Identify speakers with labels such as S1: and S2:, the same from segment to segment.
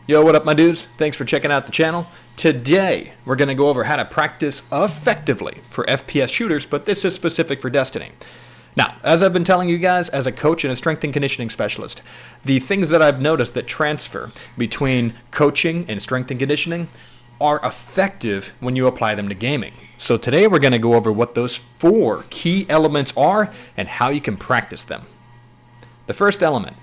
S1: Yo, what up my dudes? Thanks for checking out the channel. Today, we're going to go over how to practice effectively for FPS shooters, but this is specific for Destiny. Now, as I've been telling you guys, as a coach and a strength and conditioning specialist, the things that I've noticed that transfer between coaching and strength and conditioning are effective when you apply them to gaming. So today we're going to go over what those 4 key elements are and how you can practice them. The first element,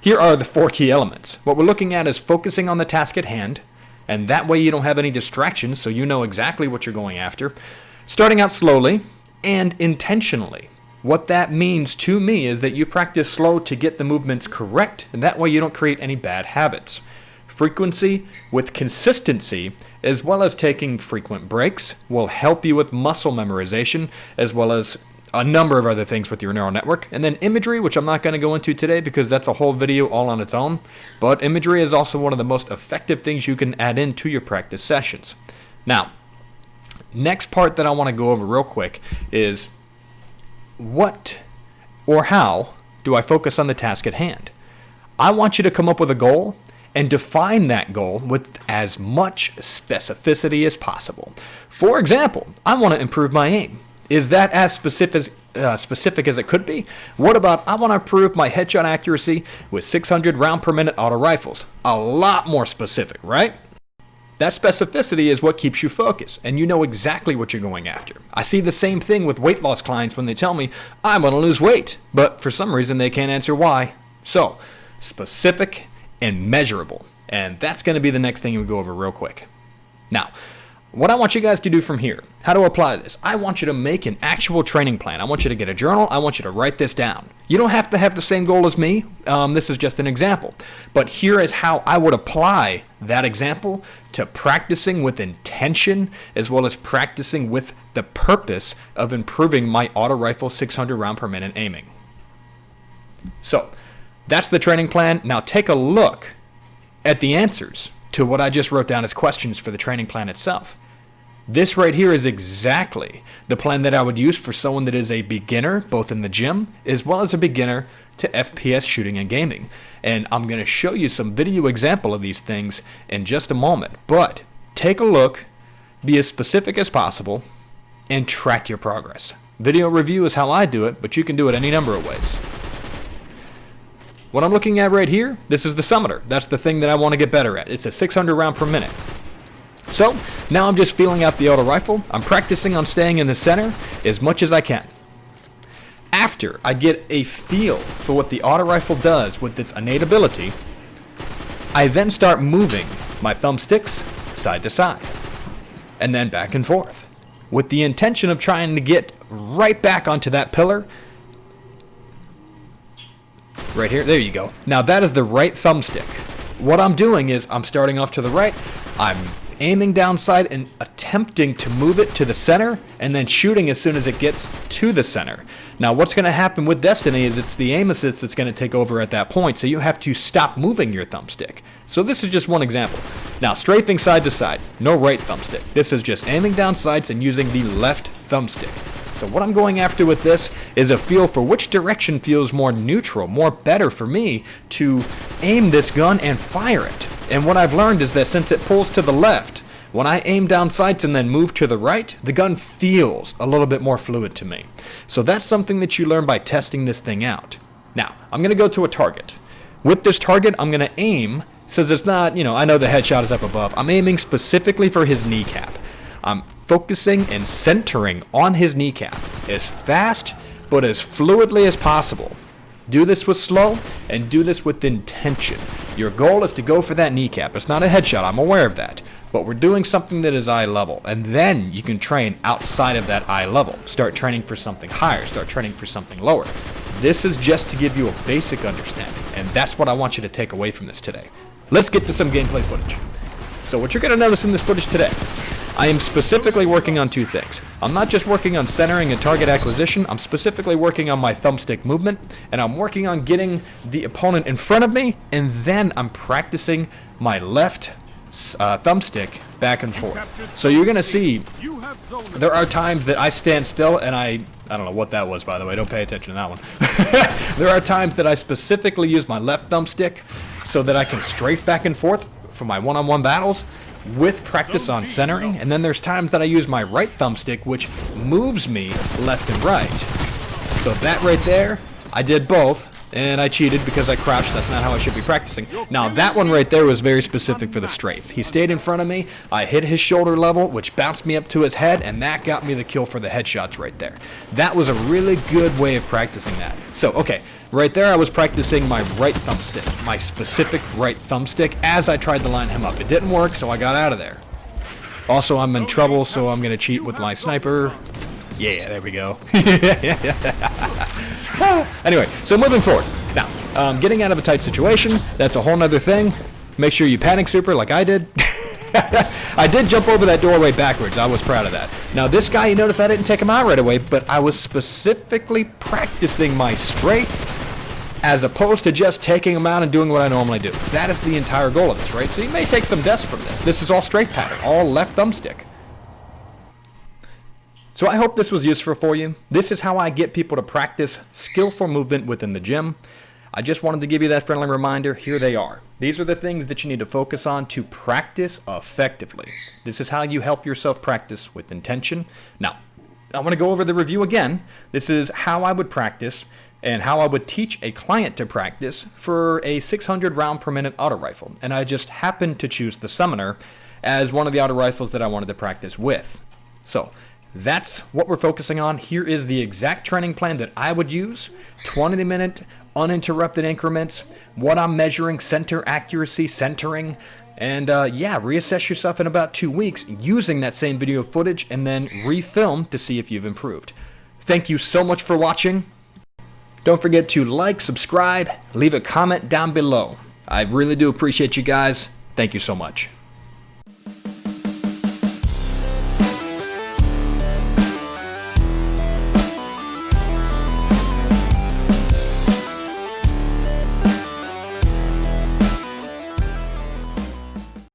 S1: here are the 4 key elements. What we're looking at is focusing on the task at hand, and that way you don't have any distractions so you know exactly what you're going after. Starting out slowly and intentionally. What that means to me is that you practice slow to get the movements correct, and that way you don't create any bad habits. Frequency with consistency, as well as taking frequent breaks, will help you with muscle memorization, as well as a number of other things with your neural network. And then imagery, which I'm not going to go into today because that's a whole video all on its own. But imagery is also one of the most effective things you can add into your practice sessions. Now, next part that I want to go over real quick is what or how do I focus on the task at hand? I want you to come up with a goal and define that goal with as much specificity as possible. For example, I want to improve my aim. Is that as specific as it could be? What about I want to improve my headshot accuracy with 600 round per minute auto rifles? A lot more specific, right? That specificity is what keeps you focused, and you know exactly what you're going after. I see the same thing with weight loss clients when they tell me, I want to lose weight, but for some reason they can't answer why. So, specific and measurable, and that's going to be the next thing we go over real quick. Now, what I want you guys to do from here, how to apply this, I want you to make an actual training plan. I want you to get a journal. I want you to write this down. You don't have to have the same goal as me. This is just an example. But here is how I would apply that example to practicing with intention, as well as practicing with the purpose of improving my auto rifle 600 round per minute aiming. So, that's the training plan. Now take a look at the answers to what I just wrote down as questions for the training plan itself. This right here is exactly the plan that I would use for someone that is a beginner, both in the gym, as well as a beginner to FPS shooting and gaming. And I'm going to show you some video example of these things in just a moment. But take a look, be as specific as possible, and track your progress. Video review is how I do it, but you can do it any number of ways. What I'm looking at right here, this is the summoner. That's the thing that I want to get better at. It's a 600 round per minute. So, now I'm just feeling out the auto rifle. I'm practicing on staying in the center as much as I can. After I get a feel for what the auto rifle does with its innate ability, I then start moving my thumbsticks side to side, and then back and forth, with the intention of trying to get right back onto that pillar. Right here, there you go. Now that is the right thumbstick. What I'm doing is I'm starting off to the right, I'm aiming down sight and attempting to move it to the center, and then shooting as soon as it gets to the center. Now what's going to happen with Destiny is it's the aim assist that's going to take over at that point, so you have to stop moving your thumbstick. So this is just one example. Now strafing side to side, no right thumbstick. This is just aiming down sights and using the left thumbstick. So what I'm going after with this is a feel for which direction feels more neutral, more better for me to aim this gun and fire it. And what I've learned is that since it pulls to the left, when I aim down sights and then move to the right, the gun feels a little bit more fluid to me. So that's something that you learn by testing this thing out. Now, I'm going to go to a target. With this target, I'm going to aim, since it's not, I know the headshot is up above, I'm aiming specifically for his kneecap. I'm focusing and centering on his kneecap as fast but as fluidly as possible. Do this with slow and do this with intention. Your goal is to go for that kneecap. It's not a headshot, I'm aware of that. But we're doing something that is eye level. And then you can train outside of that eye level. Start training for something higher. Start training for something lower. This is just to give you a basic understanding. And that's what I want you to take away from this today. Let's get to some gameplay footage. So what you're going to notice in this footage today, I am specifically working on 2 things. I'm not just working on centering and target acquisition, I'm specifically working on my thumbstick movement, and I'm working on getting the opponent in front of me, and then I'm practicing my left thumbstick back and forth. So you're going to see there are times that I stand still and I don't know what that was, by the way, don't pay attention to that one. There are times that I specifically use my left thumbstick so that I can strafe back and forth for my one-on-one battles with practice on centering, and then there's times that I use my right thumbstick, which moves me left and right. So that right there, I did both, and I cheated because I crouched. That's not how I should be practicing. Now that one right there was very specific for the strafe. He stayed in front of me, I hit his shoulder level, which bounced me up to his head, and that got me the kill for the headshots right there. That was a really good way of practicing that. So, okay, right there I was practicing my right thumbstick, my specific right thumbstick, as I tried to line him up. It didn't work, so I got out of there. Also, I'm in trouble, so I'm going to cheat with my sniper. Yeah, there we go. Anyway, so moving forward. Now, getting out of a tight situation, that's a whole nother thing. Make sure you panic super like I did. I did jump over that doorway backwards. I was proud of that. Now, this guy, you notice I didn't take him out right away, but I was specifically practicing my strafe as opposed to just taking him out and doing what I normally do. That is the entire goal of this, right? So you may take some deaths from this. This is all strafe pattern, all left thumbstick. So I hope this was useful for you. This is how I get people to practice skillful movement within the gym. I just wanted to give you that friendly reminder. Here they are. These are the things that you need to focus on to practice effectively. This is how you help yourself practice with intention. Now, I want to go over the review again. This is how I would practice and how I would teach a client to practice for a 600 round per minute auto rifle. And I just happened to choose the Summoner as one of the auto rifles that I wanted to practice with. So that's what we're focusing on. Here is the exact training plan that I would use. 20-minute uninterrupted increments, what I'm measuring, center accuracy, centering, and reassess yourself in about 2 weeks using that same video footage and then refilm to see if you've improved. Thank you so much for watching. Don't forget to like, subscribe, leave a comment down below. I really do appreciate you guys. Thank you so much.